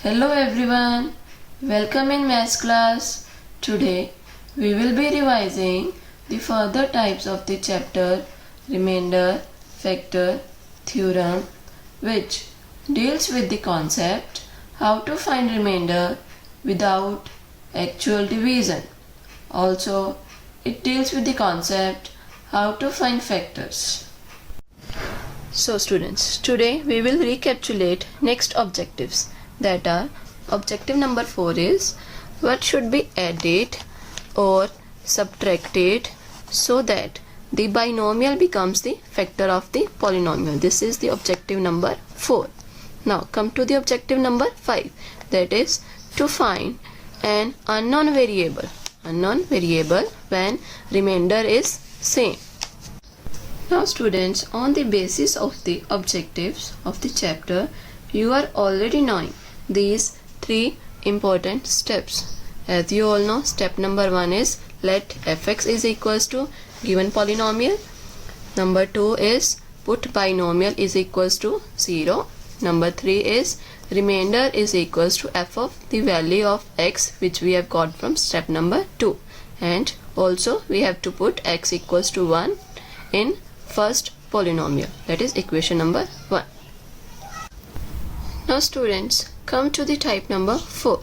Hello everyone, welcome in maths class. Today we will be revising the further types of the chapter remainder, factor, theorem, which deals with the concept how to find remainder without actual division. Also, it deals with the concept how to find factors. So students, today we will recapitulate next objectives, that are objective number 4 is what should be added or subtracted so that the binomial becomes the factor of the polynomial. This is the objective number 4. Now come to the objective number 5, that is to find an unknown variable when remainder is same. Now students, on the basis of the objectives of the chapter, you are already knowing these 3 important steps. As you all know, step number 1 is let fx is equals to given polynomial. Number 2 is put binomial is equals to 0. Number 3 is remainder is equals to f of the value of x, which we have got from step number 2. And also we have to put x equals to 1 in first polynomial, that is equation number 1. Now students, come to the type number 4,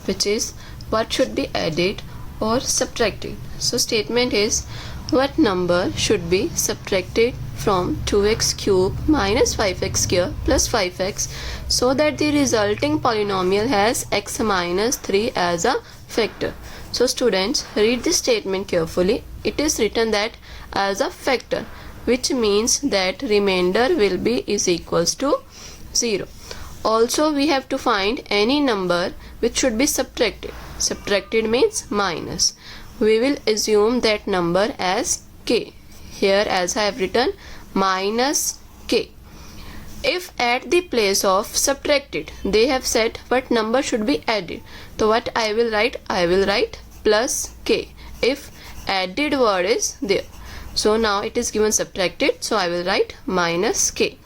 which is what should be added or subtracted. So statement is what number should be subtracted from 2x cube minus 5x square plus 5x so that the resulting polynomial has x minus 3 as a factor. So students, read this statement carefully. It is written that as a factor, which means that remainder will be is equals to 0. Also we have to find any number which should be subtracted. Subtracted means minus. We will assume that number as k. Here as I have written minus k. If at the place of subtracted they have said what number should be added, so what I will write? I will write plus k if added word is there. So now it is given subtracted, so I will write minus k.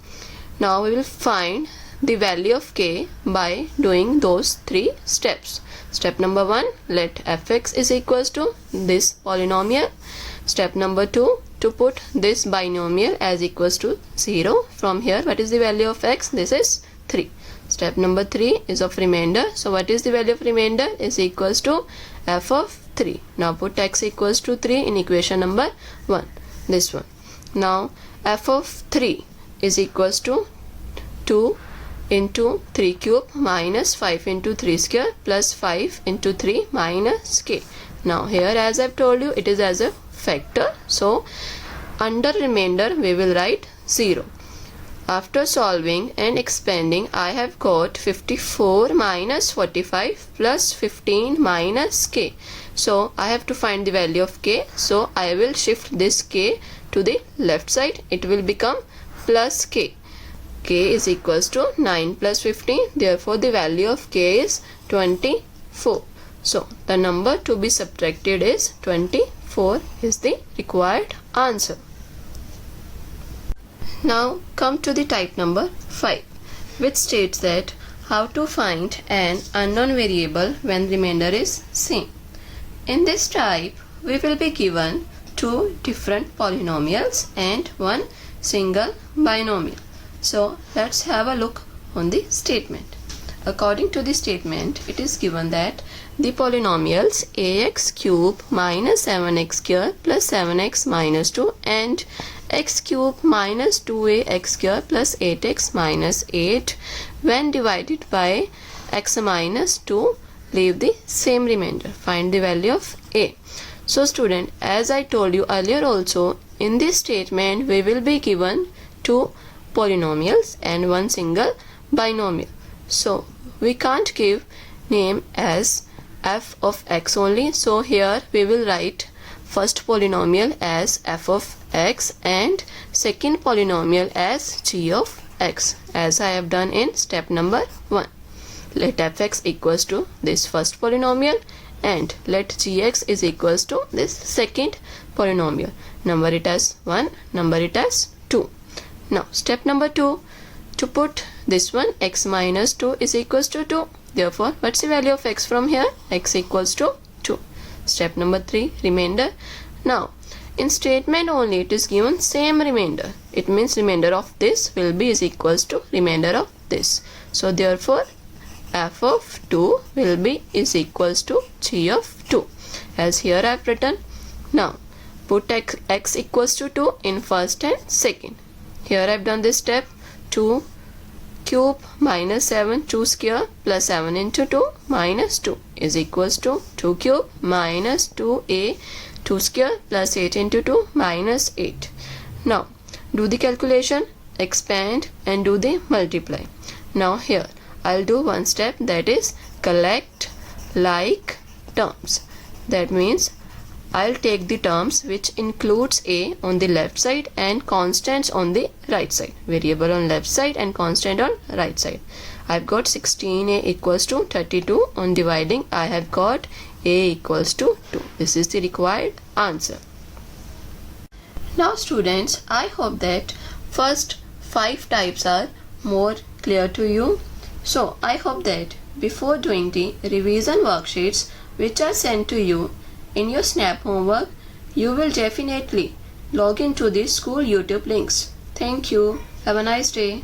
Now we will find the value of k by doing those 3 steps. Step number 1, let fx is equals to this polynomial. Step number 2, to put this binomial as equals to 0. From here, what is the value of x? This is 3. Step number 3 is of remainder. So what is the value of remainder? Is equals to f of 3. Now put x equals to 3 in equation number 1. This one. Now f of 3 is equals to 2 into 3 cube minus 5 into 3 square plus 5 into 3 minus k. Now here as I've told you, it is as a factor. So under remainder we will write 0. After solving and expanding, I have got 54 minus 45 plus 15 minus k. So I have to find the value of k. So I will shift this k to the left side. It will become plus k. K is equals to 9 plus 15. Therefore the value of k is 24. So the number to be subtracted is 24 is the required answer. Now come to the type number 5, which states that how to find an unknown variable when remainder is same. In this type, we will be given 2 different polynomials and 1 single binomial. So let's have a look on the statement. According to the statement, it is given that the polynomials ax cube minus 7x square plus 7x minus 2 and x cube minus 2ax square plus 8x minus 8 when divided by x minus 2 leave the same remainder. Find the value of a. So student, as I told you earlier also, in this statement we will be given 2 polynomials and 1 single binomial. So we can't give name as f of x only. So here we will write first polynomial as f of x and second polynomial as g of x, as I have done in step number 1. Let fx equals to this first polynomial and let gx is equals to this second polynomial. Number it as 1, number it as 2. Now step number 2, to put this one x minus 2 is equals to 2. Therefore, what's the value of x from here? X equals to 2. Step number 3, remainder. Now, in statement only it is given same remainder. It means remainder of this will be is equals to remainder of this. So, therefore, f of 2 will be is equals to g of 2. As here I have written. Now, put x equals to 2 in first and second. Here I have done this step. 2 cube minus 7, 2 square plus 7 into 2 minus 2 is equals to 2 cube minus 2a 2 square plus 8 into 2 minus 8. Now, do the calculation, expand and do the multiply. Now here, I'll do one step, that is collect like terms. That means I'll take the terms which includes a on the left side and constants on the right side. Variable on left side and constant on right side. I've got 16a equals to 32. On dividing, I have got a equals to 2. This is the required answer. Now students, I hope that first 5 types are more clear to you. So I hope that before doing the revision worksheets which are sent to you in your SNAP homework, you will definitely log into the school YouTube links. Thank you. Have a nice day.